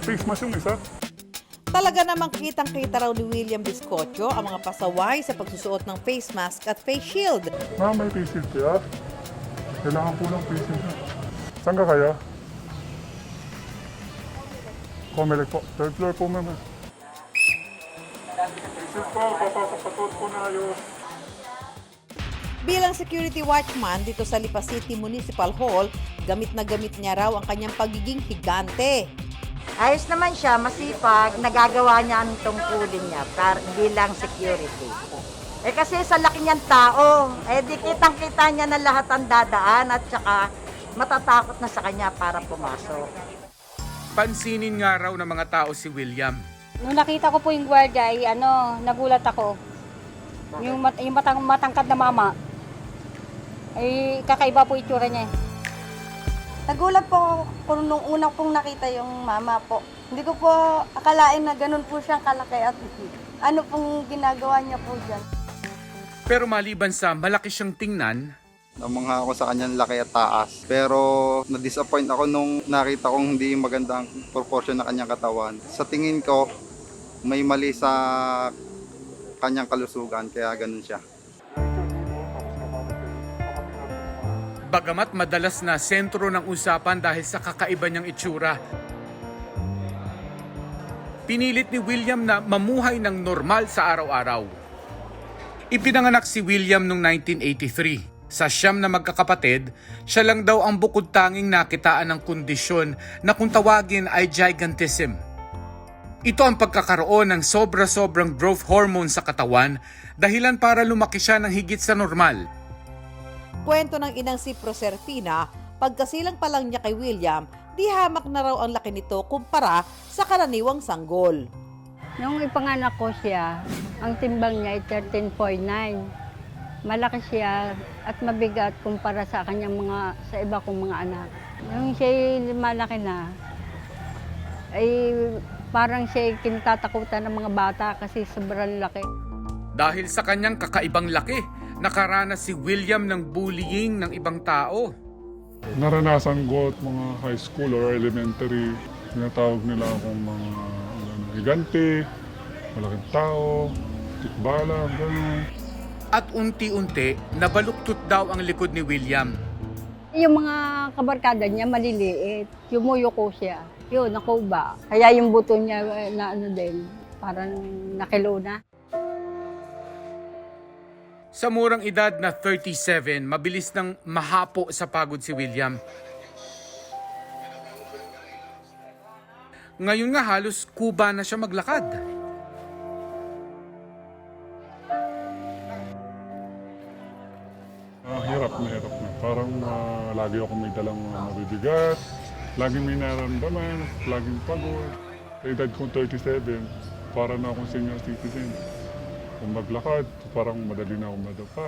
face mask yung isa. Talaga namang kitang-kita raw ni William Biscotio ang mga pasaway sa pagsusuot ng face mask at face shield. Ma'am, may face shield kaya? Kailangan po ng face shield na. Saan ka kaya? Comelec po. Third floor po, ma'am. Face shield po, papasok po na ayos. Bilang security watchman dito sa Lipa City Municipal Hall, gamit na gamit niya raw ang kanyang pagiging higante. Ayos naman siya, masipag, nagagawa niya ang tungkulin niya bilang security. Kasi sa laki niyang tao, di kitang-kita niya na lahat ang dadaan at saka matatakot na sa kanya para pumasok. Pansinin nga raw ng mga tao si William. Nung nakita ko po yung gwardiya, nagulat ako. Yung matangkad na mama, kakaiba po itsura niya. Nagulat po ako nung unang pong nakita yung mama po. Hindi ko po akalain na ganun po siyang kalaki at ano pong ginagawa niya po dyan. Pero maliban sa malaki siyang tingnan, Namangha ako sa kanyang laki at taas. Pero na-disappoint ako nung nakita kong hindi maganda ang proportion ng kanyang katawan. Sa tingin ko, may mali sa kanyang kalusugan kaya ganun siya. bagamat madalas na sentro ng usapan dahil sa kakaiba niyang itsura, pinilit ni William na mamuhay ng normal sa araw-araw. Ipinanganak si William noong 1983. Sa 9 na magkakapatid, siya lang daw ang bukod tanging nakitaan ng kondisyon na kung tawagin ay gigantism. Ito ang pagkakaroon ng sobra-sobrang growth hormone sa katawan, dahilan para lumaki siya ng higit sa normal. Kwento ng inang si Proserpina, pagkasilang pa lang niya kay William, di hamak na raw ang laki nito kumpara sa karaniwang sanggol. Nung ipanganak ko siya, ang timbang niya ay 13.9. Malaki siya at mabigat kumpara sa kanyang sa iba kong mga anak. Nung siya malaki na, ay parang siya kinatatakutan ng mga bata kasi sobrang laki. Dahil sa kanyang kakaibang laki, nakaranas si William ng bullying ng ibang tao. Naranasan ko at mga high school or elementary, tinatawag nila akong mga higante, malaking tao, tikbala, gano'n. At unti-unti, nabaluktot daw ang likod ni William. Yung mga kabarkada niya maliliit, yumuyuko siya. Yun, nakuba. Kaya yung buto niya na parang nakilo na. Sa murang edad na 37, mabilis nang mahapo sa pagod si William. Ngayon nga halos kuba na siya maglakad. Hirap na. Parang lagi ako may dalang mabibigat, laging may nararamdaman, laging pagod. Sa edad kong 37, para na akong senior citizen. Kung maglakad, parang madali na akong madapa.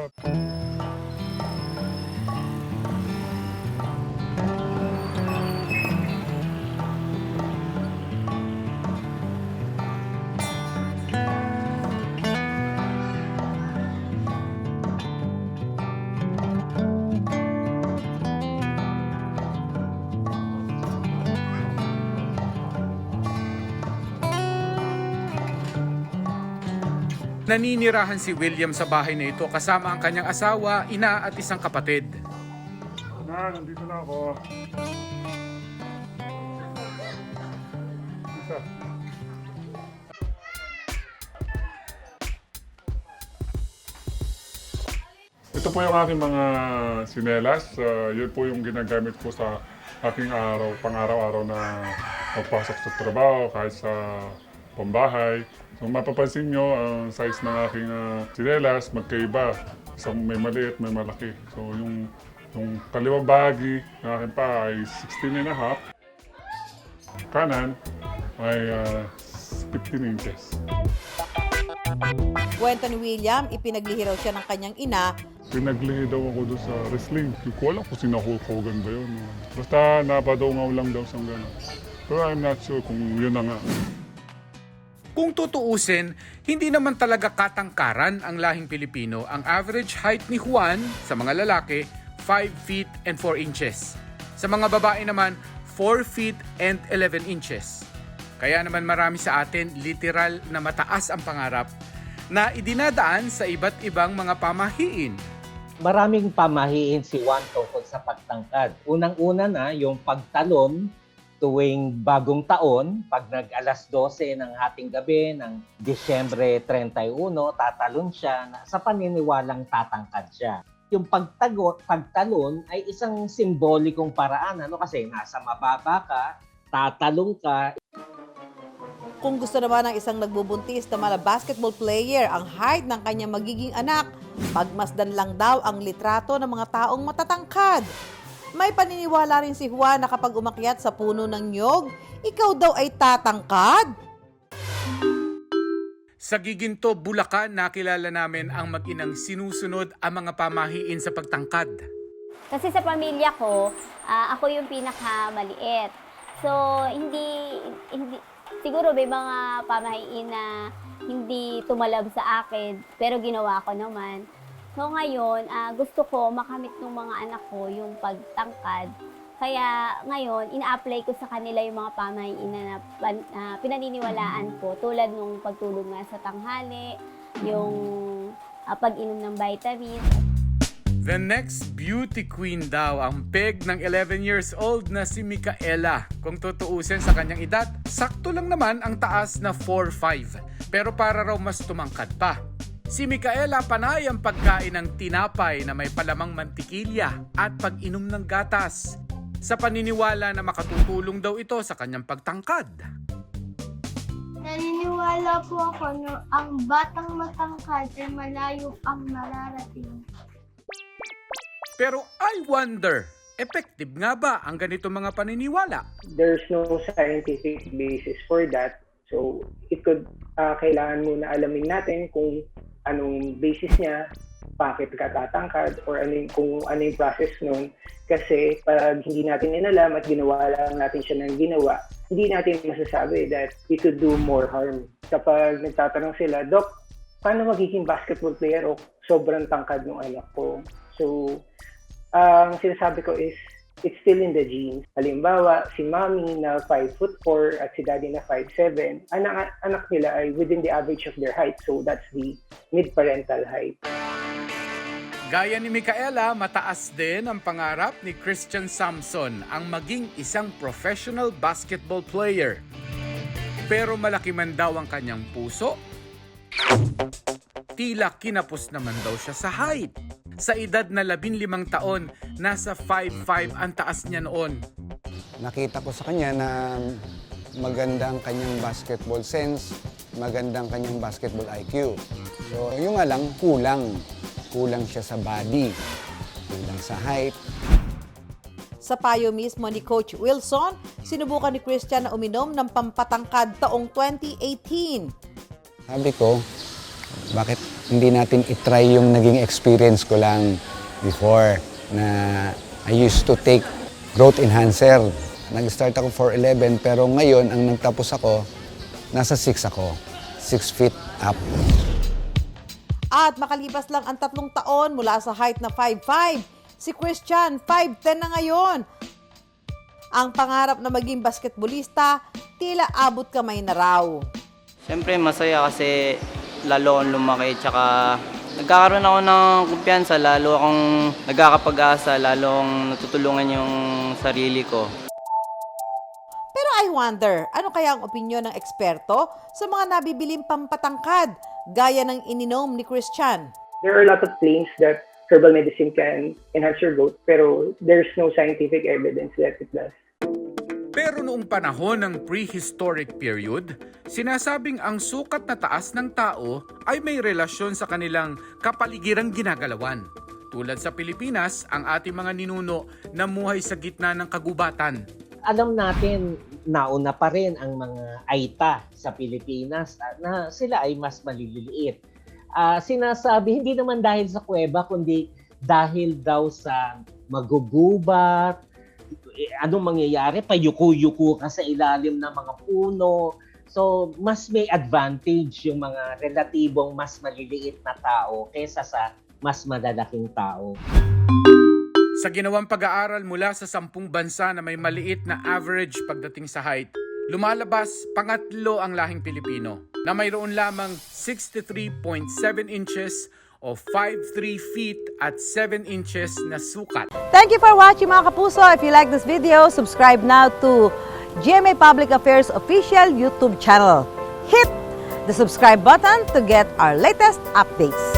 Naninirahan si William sa bahay na ito kasama ang kanyang asawa, ina at isang kapatid. Nandito na ako. Isa. Ito po yung aking mga sinelas. Yun po yung ginagamit ko sa aking pang-araw-araw na magpasok sa trabaho, kahit sa pambahay. So mapapansin nyo, ang size ng aking sinelas magkaiba. Isang may maliit, may malaki. So yung kaliwang bahagi ng aking pa ay 16.5. Kanan ay 15 inches. Kwento ni William, ipinaglihi raw siya ng kanyang ina. Pinaglihi daw ako doon sa wrestling. Hindi ko alam kung sino Hogan ba yun. Basta napadungaw lang daw siyang gano'n. Pero I'm not sure kung yun na nga. Kung tutuusin, hindi naman talaga katangkaran ang lahing Pilipino. Ang average height ni Juan sa mga lalaki, 5 feet and 4 inches. Sa mga babae naman, 4 feet and 11 inches. Kaya naman marami sa atin literal na mataas ang pangarap na idinadaan sa iba't ibang mga pamahiin. Maraming pamahiin si Juan tungkol sa pagtangkad. Unang-una na yung pagtalon tuwing bagong taon, pag nag-alas 12 ng hating gabi ng Disyembre 31, tatalon siya na sa paniniwalang tatangkad siya. Yung pagtalon ay isang simbolikong paraan, kasi nasa mababa ka, tatalon ka. Kung gusto naman ng isang nagbubuntis na mga basketball player ang height ng kanyang magiging anak, pagmasdan lang daw ang litrato ng mga taong matatangkad. May paniniwala rin si Juan na kapag umakyat sa puno ng niyog, ikaw daw ay tatangkad. Sa Giginto, Bulacan, nakilala namin ang mag-inang sinusunod ang mga pamahiin sa pagtangkad. Kasi sa pamilya ko, ako yung pinakamaliit. So, hindi siguro may mga pamahiin na hindi tumalab sa akin, pero ginawa ko naman. So ngayon, gusto ko makamit ng mga anak ko yung pagtangkad. Kaya ngayon, ina-apply ko sa kanila yung mga pamahiin na pinaniniwalaan ko, tulad nung pagtulog nga sa tanghali, yung pag-inom ng vitamins. The next beauty queen daw ang peg ng 11 years old na si Micaela. Kung tutuusin sa kanyang edad, sakto lang naman ang taas na 4'5". Pero para raw mas tumangkad pa. Si Micaela panay ang pagkain ng tinapay na may palamang mantikilya at pag-inom ng gatas. Sa paniniwala na makatutulong daw ito sa kanyang pagtangkad. Naniniwala po ako na ang batang matangkad ay malayo ang mararating. Pero I wonder, effective nga ba ang ganito mga paniniwala? There's no scientific basis for that. So, kailangan muna alamin natin kung anong basis niya, bakit ka tatangkad, or kung ano yung process nun. Kasi pag hindi natin inalam at ginawa lang natin siya ng ginawa, hindi natin masasabi that it could do more harm. Kapag nagtatanong sila, Doc, paano magiging basketball player o sobrang tangkad ng anak ko? So, ang sinasabi ko is, it's still in the genes. Halimbawa, si mommy na 5'4" at si daddy na 5'7", anak nila ay within the average of their height. So, that's the mid-parental height. Gaya ni Micaela, mataas din ang pangarap ni Christian Samson ang maging isang professional basketball player. Pero malaki man daw ang kanyang puso, tila kinapos naman daw siya sa height. Sa edad na 15 taon, nasa 5'5" ang taas niya noon. Nakita ko sa kanya na maganda ang kanyang basketball sense, maganda ang kanyang basketball IQ. So yung nga lang, kulang siya sa body, kulang sa height. Sa payo mismo ni Coach Wilson, sinubukan ni Christian na uminom ng pampatangkad taong 2018. Sabi ko, bakit hindi natin itry yung naging experience ko lang before na I used to take growth enhancer. Nag-start ako 4'11", pero ngayon ang nagtapos ako, nasa 6 ako. 6 feet up. At makalipas lang ang 3 taon mula sa height na 5'5", si Christian 5'10" na ngayon. Ang pangarap na maging basketballista, tila abot kamay na raw. Siyempre masaya kasi lalo akong lumaki, tsaka nagkakaroon ako ng kumpiyansa, lalo akong nagkakapag-asa, lalo akong natutulungan yung sarili ko. Pero I wonder, ano kaya ang opinyon ng eksperto sa mga nabibiling pampatangkad gaya ng ininom ni Christian? There are a lot of claims that herbal medicine can enhance your growth, pero there's no scientific evidence that it does. Pero noong panahon ng prehistoric period, sinasabing ang sukat na taas ng tao ay may relasyon sa kanilang kapaligirang ginagalawan. Tulad sa Pilipinas, ang ating mga ninuno namuhay sa gitna ng kagubatan. Alam natin, nauna pa rin ang mga Aita sa Pilipinas na sila ay mas maliliit. Sinasabi, hindi naman dahil sa kuweba, kundi dahil daw sa magugubat. Anong mangyayari? Payuko-yuko ka sa ilalim ng mga puno. So, mas may advantage yung mga relatibong mas maliliit na tao kaysa sa mas malalaking tao. Sa ginawang pag-aaral mula sa 10 bansa na may maliit na average pagdating sa height, lumalabas pangatlo ang lahing Pilipino na mayroon lamang 63.7 inches o 5'3" feet at 7 inches na sukat. Thank you for watching mga kapuso. If you like this video, subscribe now to GMA Public Affairs official YouTube channel. Hit the subscribe button to get our latest updates.